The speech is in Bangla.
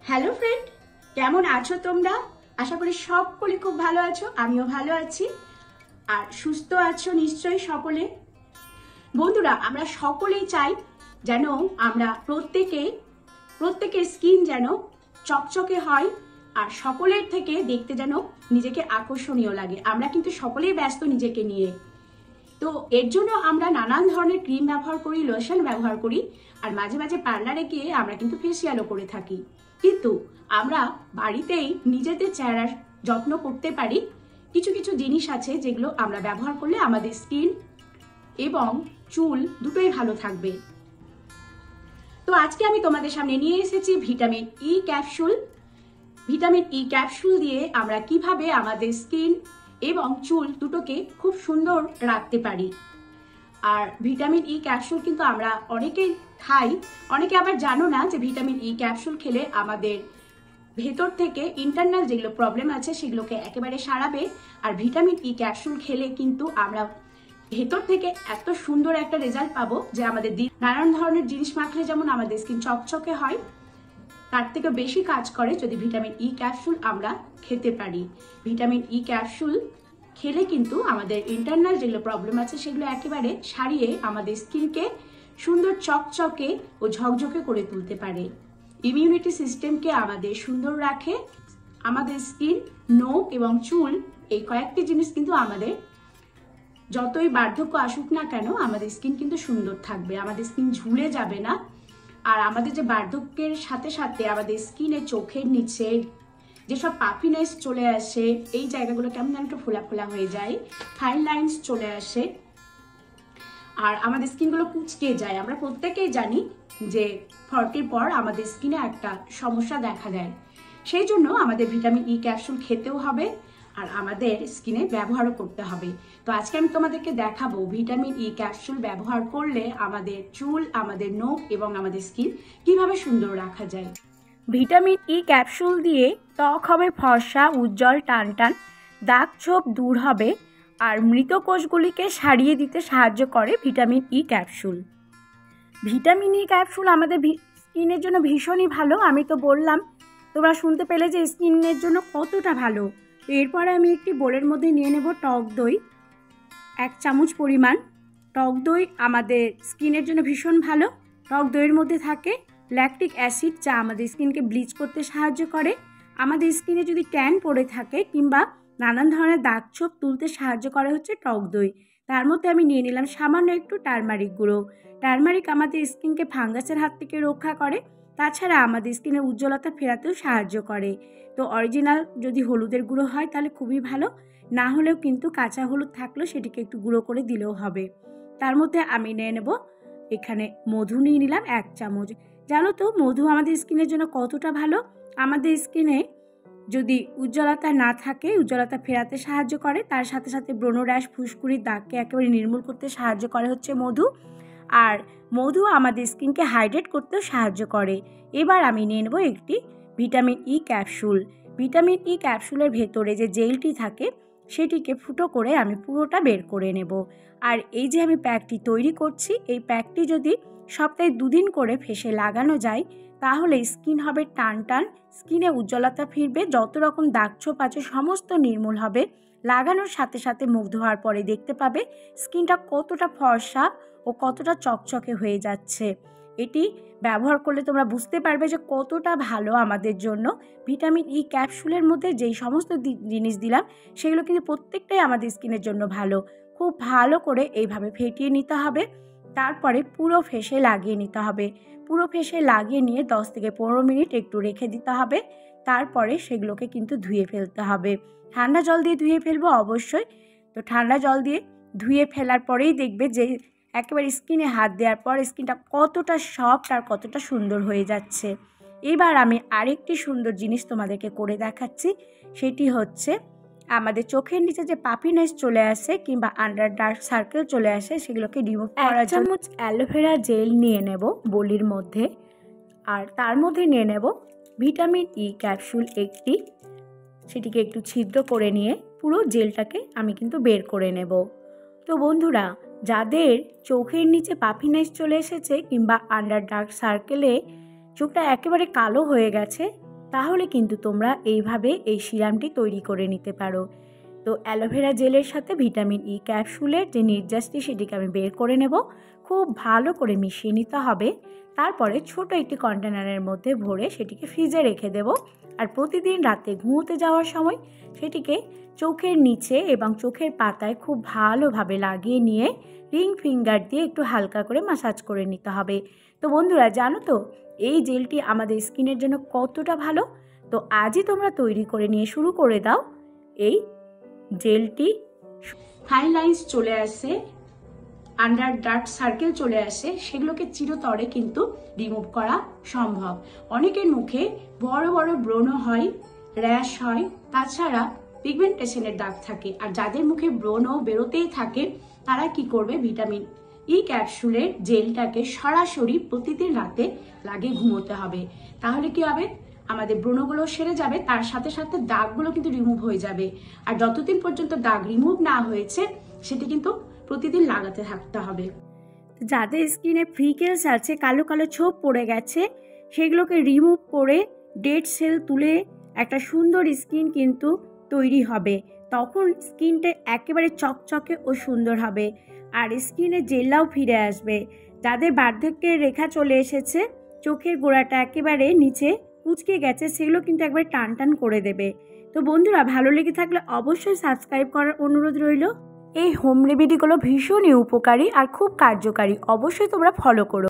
হ্যালো ফ্রেন্ড, কেমন আছো তোমরা? আশা করি সকলে খুব ভালো আছো, আমিও ভালো আছি। আর সুস্থ আছো নিশ্চয়ই সকলে। বন্ধুরা, আমরা সকলেই চাই যেন আমরা প্রত্যেকের স্কিন যেন চকচকে হয় আর সকলের থেকে দেখতে যেন নিজেকে আকর্ষণীয় লাগে। আমরা কিন্তু সকলেই ব্যস্ত নিজেকে নিয়ে, তো এর জন্য আমরা নানান ধরনের ক্রিম ব্যবহার করি, লোশন ব্যবহার করি, আর মাঝে মাঝে পার্লারে গিয়ে আমরা কিন্তু ফেসিয়ালও করে থাকি। কিন্তু আমরা বাড়িতেই নিজেদের চেহারার যত্ন করতে পারি। কিছু কিছু জিনিস আছে যেগুলো আমরা ব্যবহার করলে আমাদের স্কিন এবং চুল দুটোই ভালো থাকবে। তো আজকে আমি তোমাদের সামনে নিয়ে এসেছি vitamin E capsule. Vitamin E capsule দিয়ে আমরা কিভাবে আমাদের স্কিন এবং চুল দুটোকে খুব সুন্দর রাখতে পারি। আর ভিটামিন ই ক্যাপসুল কিন্তু আমরা অনেকেই খাই, অনেকে আবার জানো না যে ভিটামিন ই ক্যাপসুল খেলে আমাদের ভেতর থেকে ইন্টারনাল যেগুলো প্রবলেম আছে সেগুলোকে একেবারে সারাবে। আর ভিটামিন ই ক্যাপসুল খেলে কিন্তু আমরা ভেতর থেকে এত সুন্দর একটা রেজাল্ট পাবো যে আমাদের নানান ধরনের জিনিস মাখলে যেমন আমাদের স্কিন চকচকে হয়, তার থেকে বেশি কাজ করে যদি ভিটামিন ই ক্যাপসুল আমরা খেতে পারি। ভিটামিন ই ক্যাপসুল খেলে কিন্তু আমাদের ইন্টারনাল যেগুলো প্রবলেম আছে সেগুলো একেবারে সারিয়ে আমাদের স্কিনকে সুন্দর চকচকে ও ঝকঝকে করে তুলতে পারে। ইমিউনিটি সিস্টেমকে আমাদের সুন্দর রাখে। আমাদের স্কিন, নখ এবং চুল এই কয়েকটি জিনিস কিন্তু আমাদের যতই বার্ধক্য আসুক না কেন আমাদের স্কিন কিন্তু সুন্দর থাকবে, আমাদের স্কিন ঝুলে যাবে না। আর আমাদের যে বার্ধক্যের সাথে সাথে আমাদের স্কিনে চোখের নিচে যেসব পাফিনেস চলে আসে, এই জায়গাগুলো কেমন যেন একটু ফোলা ফোলা হয়ে যায়, ফাইন লাইন্স চলে আসে, আর আমাদের স্কিনগুলো কুচকে যায়। আমরা প্রত্যেকেই জানি যে 40 পর আমাদের স্কিনে একটা সমস্যা দেখা দেয়। সেই জন্য আমাদের ভিটামিন ই ক্যাপসুল খেতেও হবে আর আমাদের স্কিনে ব্যবহারও করতে হবে। তো আজকে আমি তোমাদেরকে দেখাবো ভিটামিন ই ক্যাপসুল ব্যবহার করলে আমাদের চুল, আমাদের নখ এবং আমাদের স্কিন কিভাবে সুন্দর রাখা যায়। ভিটামিন ই ক্যাপসুল দিয়ে ত্বক হবে ফর্সা, উজ্জ্বল, টানটান, দাগ ছোপ দূর হবে আর মৃত কোষগুলিকে সারিয়ে দিতে সাহায্য করে vitamin E capsule. Vitamin E capsule আমাদের স্কিনের জন্য ভীষণই ভালো। আমি তো বললাম, তোমরা শুনতে পেলে যে স্কিনের জন্য কতটা ভালো। এরপরে আমি একটি বোলের মধ্যে নিয়ে নেব টক দই, 1 চামচ পরিমাণ। টক দই আমাদের স্কিনের জন্য ভীষণ ভালো। টক দইয়ের মধ্যে থাকে ল্যাকটিক অ্যাসিড, যা আমাদের স্কিনকে ব্লিচ করতে সাহায্য করে। আমাদের স্কিনে যদি ট্যান পড়ে থাকে কিংবা নানান ধরনের দাগ ছোপ তুলতে সাহায্য করে হচ্ছে টক দই। তার মধ্যে আমি নিয়ে নিলাম সামান্য একটু টারমারিক গুঁড়ো। টারমারিক আমাদের স্কিনকে ফাঙ্গাসের হাত থেকে রক্ষা করে, তাছাড়া আমাদের স্কিনের উজ্জ্বলতা ফেরাতেও সাহায্য করে। তো অরিজিনাল যদি হলুদের গুঁড়ো হয় তাহলে খুবই ভালো, না হলেও কিন্তু কাঁচা হলুদ থাকলেও সেটিকে একটু গুঁড়ো করে দিলেও হবে। তার মধ্যে আমি নিয়ে নেব এখানে মধু, নিয়ে নিলাম 1 চামচ। জানো তো মধু আমাদের স্কিনের জন্য কতটা ভালো। আমাদের স্কিনে যদি উজ্জ্বলতা না থাকে, উজ্জ্বলতা ফেরাতে সাহায্য করে, তার সাথে সাথে ব্রণ র্যাশ, ফুসকুড়ির দাগকে একেবারে নির্মূল করতে সাহায্য করে হচ্ছে মধু। আর মধু আমাদের স্কিনকে হাইড্রেট করতেও সাহায্য করে। এবার আমি নিয়ে নেব একটি vitamin E capsule. Vitamin E ক্যাপসুলের ভেতরে যে জেলটি থাকে সেটিকে ফুটো করে আমি পুরোটা বের করে নেব। আর এই যে আমি প্যাকটি তৈরি করছি, এই প্যাকটি যদি সপ্তাহে 2 দিন করে ফেসে লাগানো যায় তাহলে স্কিন হবে টান টান, স্কিনে উজ্জ্বলতা ফিরবে, যত রকম দাগ ছোপ আছে সমস্ত নির্মূল হবে। লাগানোর সাথে সাথে মুখ ধোয়ার পরে দেখতে পাবে স্কিনটা কতটা ফর্সা ও কতটা চকচকে হয়ে যাচ্ছে। এটি ব্যবহার করলে তোমরা বুঝতে পারবে যে কতটা ভালো আমাদের জন্য। ভিটামিন ই ক্যাপসুলের মধ্যে যেই সমস্ত জিনিস দিলাম সেগুলো কিন্তু প্রত্যেকটাই আমাদের স্কিনের জন্য ভালো। খুব ভালো করে এইভাবে ফেটিয়ে নিতে হবে, তারপরে পুরো ফেসে লাগিয়ে নিতে হবে। পুরো ফেসে লাগিয়ে নিয়ে 10 থেকে 15 মিনিট একটু রেখে দিতে হবে। তারপরে সেগুলোকে কিন্তু ধুয়ে ফেলতে হবে। ঠান্ডা জল দিয়ে ধুয়ে ফেলবো অবশ্যই। তো ঠান্ডা জল দিয়ে ধুয়ে ফেলার পরেই দেখবে যে একেবারে স্কিনে হাত দেওয়ার পর স্কিনটা কতটা সফট আর কতটা সুন্দর হয়ে যাচ্ছে। এবার আমি আরেকটি সুন্দর জিনিস তোমাদেরকে করে দেখাচ্ছি। সেটি হচ্ছে আমাদের চোখের নিচে যে পাফিনেস চলে আসে কিংবা আন্ডার ডার্ক সার্কেল চলে আসে সেগুলোকে রিমুভ করার জন্য 1 চামচ অ্যালোভেরা জেল নিয়ে নেব বলির মধ্যে, আর তার মধ্যে নিয়ে নেব ভিটামিন ই ক্যাপসুল একটি। সেটিকে একটু ছিদ্র করে নিয়ে পুরো জেলটাকে আমি কিন্তু বের করে নেব। তো বন্ধুরা, যাদের চোখের নিচে পাফিনেস চলে এসেছে কিংবা আন্ডার ডার্ক সার্কেলে চোখটা একেবারে কালো হয়ে গেছে, তাহলে কিন্তু তোমরা এইভাবে এই সিরামটি তৈরি করে নিতে পারো। তো অ্যালোভেরা জেলের সাথে ভিটামিন ই ক্যাপসুলের যে নির্যাসটি সেটিকে আমি বের করে নেব। খুব ভালো করে মিশিয়ে নিতে হবে। তারপরে ছোট একটি কন্টেনারের মধ্যে ভরে সেটিকে ফ্রিজে রেখে দেব। আর প্রতিদিন রাতে ঘুমোতে যাওয়ার সময় সেটিকে চোখের নিচে এবং চোখের পাতায় খুব ভালোভাবে লাগিয়ে নিয়ে রিং ফিঙ্গার দিয়ে একটু হালকা করে ম্যাসাজ করে নিতে হবে। তো বন্ধুরা, জানো তো এই জেলটি আমাদের স্কিনের জন্য কতটা ভালো? তো আজই তোমরা তৈরি করে নিয়ে শুরু করে দাও এই জেলটি। ফাইন লাইন্স চলে আসে, আন্ডার ডার্ক সার্কেল চলে আসে, সেগুলোকে চিরতরে কিন্তু রিমুভ করা সম্ভব। অনেকের মুখে বড় বড় ব্রণ হয়, র্যাশ হয়, তাছাড়া পিগমেন্টেশনের দাগ থাকে। আর যাদের মুখে ব্রণ বেরোতেই থাকে তারা কি করবে, ভিটামিন ই ক্যাপসুলের জেলটাকে সরাসরি প্রতিদিন রাতে লাগিয়ে ঘুমোতে হবে। তাহলে কি হবে, আমাদের ব্রণগুলো সেরে যাবে, তার সাথে সাথে দাগগুলো কিন্তু রিমুভ হয়ে যাবে। আর যতদিন পর্যন্ত দাগ রিমুভ না হয়েছে সেটি কিন্তু প্রতিদিন লাগাতে থাকতে হবে। যাদের স্কিনে ফ্রিকেলস আছে, কালো কালো ছোপ পড়ে গেছে, সেগুলোকে রিমুভ করে ডেড সেল তুলে একটা সুন্দর স্কিন কিন্তু তৈরি হবে। তখন স্কিনটা একেবারে চকচকে ও সুন্দর হবে, আর স্কিনে জেল্লাও ফিরে আসবে। যাদের বার্ধক্যের রেখা চলে এসেছে, চোখের গোড়াটা একেবারে নিচে কুঁচকে গেছে, সেগুলো কিন্তু একবারে টান টান করে দেবে। তো বন্ধুরা, ভালো লেগে থাকলে অবশ্যই সাবস্ক্রাইব করার অনুরোধ রইল। এই হোম রেমেডিগুলো ভীষণই উপকারী আর খুব কার্যকারী, অবশ্যই তোমরা ফলো করো।